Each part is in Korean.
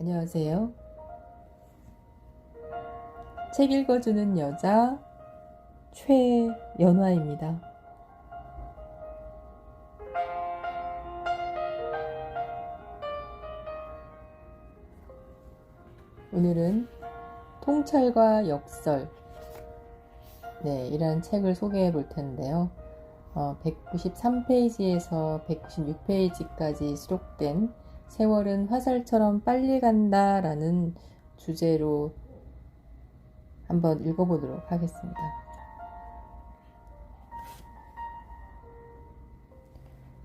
안녕하세요. 책 읽어주는 여자 최연화입니다. 오늘은 통찰과 역설 이란 책을 소개해 볼 텐데요. 193페이지에서 196페이지까지 수록된 세월은 화살처럼 빨리 간다 라는 주제로 한번 읽어보도록 하겠습니다.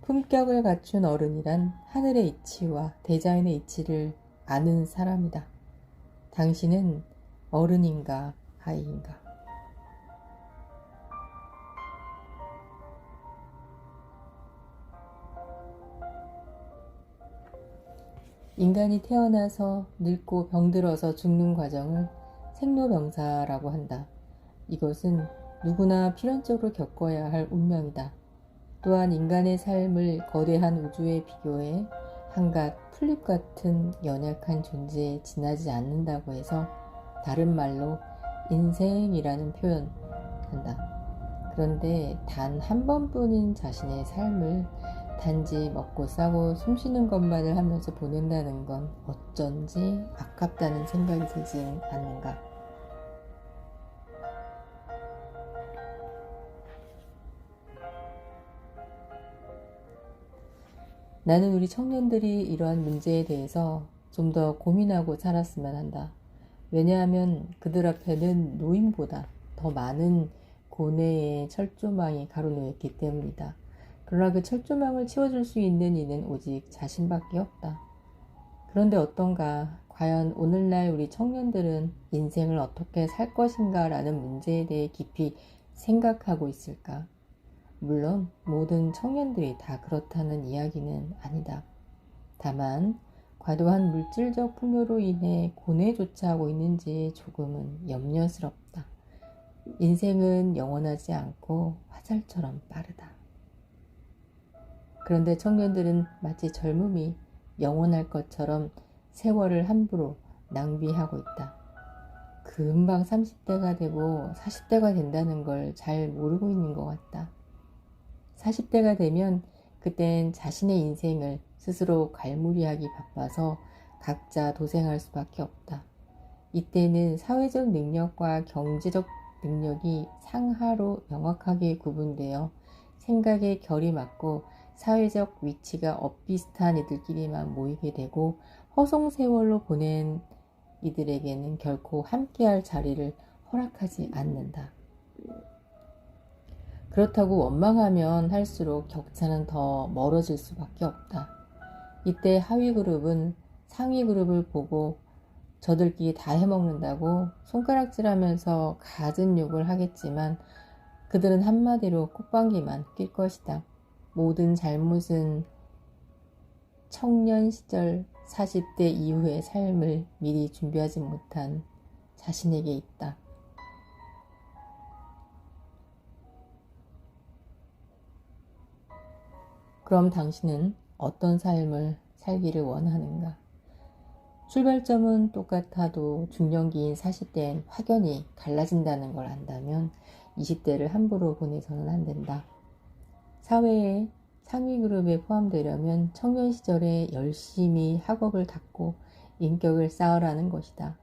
품격을 갖춘 어른이란 하늘의 이치와 대자연의 이치를 아는 사람이다. 당신은 어른인가 아이인가? 인간이 태어나서 늙고 병들어서 죽는 과정을 생로병사라고 한다. 이것은 누구나 필연적으로 겪어야 할 운명이다. 또한 인간의 삶을 거대한 우주에 비교해 한갓 풀잎 같은 연약한 존재에 지나지 않는다고 해서 다른 말로 인생이라는 표현 한다. 그런데 단 한 번뿐인 자신의 삶을 단지 먹고 싸고 숨쉬는 것만을 하면서 보낸다는 건 어쩐지 아깝다는 생각이 들진 않는가. 나는 우리 청년들이 이러한 문제에 대해서 좀 더 고민하고 살았으면 한다. 왜냐하면 그들 앞에는 노인보다 더 많은 고뇌의 철조망이 가로놓여 있기 때문이다. 그러나 그 철조망을 치워줄 수 있는 이는 오직 자신밖에 없다. 그런데 어떤가? 과연 오늘날 우리 청년들은 인생을 어떻게 살 것인가 라는 문제에 대해 깊이 생각하고 있을까? 물론 모든 청년들이 다 그렇다는 이야기는 아니다. 다만 과도한 물질적 풍요로 인해 고뇌조차 하고 있는지 조금은 염려스럽다. 인생은 영원하지 않고 화살처럼 빠르다. 그런데 청년들은 마치 젊음이 영원할 것처럼 세월을 함부로 낭비하고 있다. 금방 30대가 되고 40대가 된다는 걸 잘 모르고 있는 것 같다. 40대가 되면 그땐 자신의 인생을 스스로 갈무리하기 바빠서 각자 도생할 수밖에 없다. 이때는 사회적 능력과 경제적 능력이 상하로 명확하게 구분되어 생각의 결이 맞고 사회적 위치가 엇비슷한 이들끼리만 모이게 되고 허송세월로 보낸 이들에게는 결코 함께할 자리를 허락하지 않는다. 그렇다고 원망하면 할수록 격차는 더 멀어질 수밖에 없다. 이때 하위 그룹은 상위 그룹을 보고 저들끼리 다 해먹는다고 손가락질하면서 갖은 욕을 하겠지만 그들은 한마디로 콧방귀만 낄 것이다. 모든 잘못은 청년 시절 40대 이후의 삶을 미리 준비하지 못한 자신에게 있다. 그럼 당신은 어떤 삶을 살기를 원하는가? 출발점은 똑같아도 중년기인 40대엔 확연히 갈라진다는 걸 안다면 20대를 함부로 보내서는 안 된다. 사회의 상위 그룹에 포함되려면 청년 시절에 열심히 학업을 닦고 인격을 쌓으라는 것이다.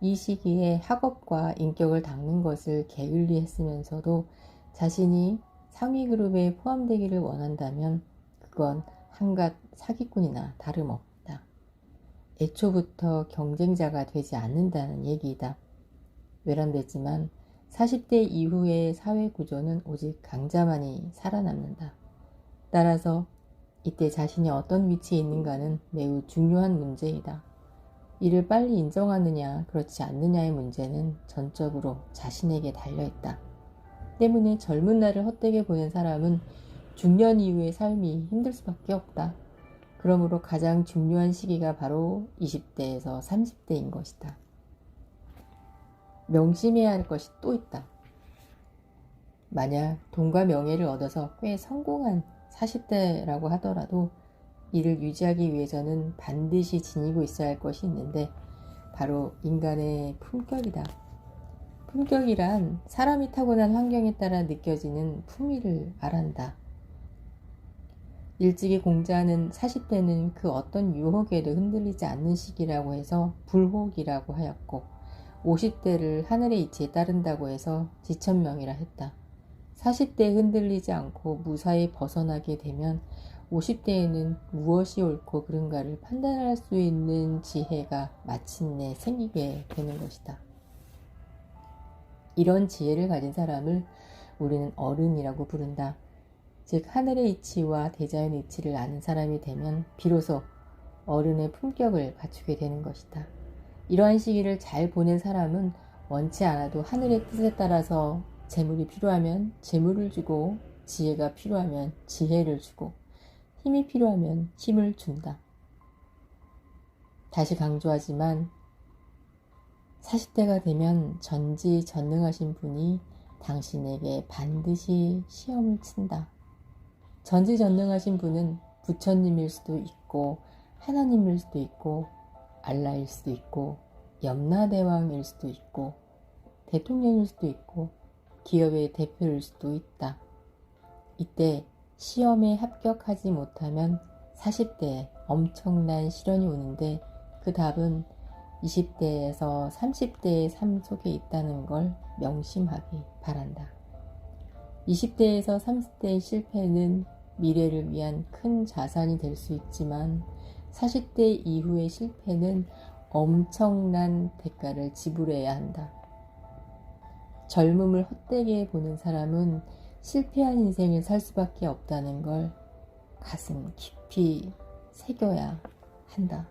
이 시기에 학업과 인격을 닦는 것을 게을리 했으면서도 자신이 상위 그룹에 포함되기를 원한다면 그건 한갓 사기꾼이나 다름없다. 애초부터 경쟁자가 되지 않는다는 얘기이다. 외람되지만 40대 이후의 사회 구조는 오직 강자만이 살아남는다. 따라서 이때 자신이 어떤 위치에 있는가는 매우 중요한 문제이다. 이를 빨리 인정하느냐 그렇지 않느냐의 문제는 전적으로 자신에게 달려있다. 때문에 젊은 날을 헛되게 보낸 사람은 중년 이후의 삶이 힘들 수밖에 없다. 그러므로 가장 중요한 시기가 바로 20대에서 30대인 것이다. 명심해야 할 것이 또 있다. 만약 돈과 명예를 얻어서 꽤 성공한 40대라고 하더라도 이를 유지하기 위해서는 반드시 지니고 있어야 할 것이 있는데 바로 인간의 품격이다. 품격이란 사람이 타고난 환경에 따라 느껴지는 품위를 말한다. 일찍이 공자는 40대는 그 어떤 유혹에도 흔들리지 않는 시기라고 해서 불혹이라고 하였고 50대를 하늘의 이치에 따른다고 해서 지천명이라 했다. 40대에 흔들리지 않고 무사히 벗어나게 되면 50대에는 무엇이 옳고 그른가를 판단할 수 있는 지혜가 마침내 생기게 되는 것이다. 이런 지혜를 가진 사람을 우리는 어른이라고 부른다. 즉 하늘의 이치와 대자연의 이치를 아는 사람이 되면 비로소 어른의 품격을 갖추게 되는 것이다. 이러한 시기를 잘 보낸 사람은 원치 않아도 하늘의 뜻에 따라서 재물이 필요하면 재물을 주고 지혜가 필요하면 지혜를 주고 힘이 필요하면 힘을 준다. 다시 강조하지만 40대가 되면 전지전능하신 분이 당신에게 반드시 시험을 친다. 전지전능하신 분은 부처님일 수도 있고 하나님일 수도 있고 알라일 수도 있고 염라대왕일 수도 있고 대통령일 수도 있고 기업의 대표일 수도 있다. 이때 시험에 합격하지 못하면 40대에 엄청난 시련이 오는데 그 답은 20대에서 30대의 삶 속에 있다는 걸 명심하기 바란다. 20대에서 30대의 실패는 미래를 위한 큰 자산이 될 수 있지만 40대 이후의 실패는 엄청난 대가를 지불해야 한다. 젊음을 헛되게 보는 사람은 실패한 인생을 살 수밖에 없다는 걸 가슴 깊이 새겨야 한다.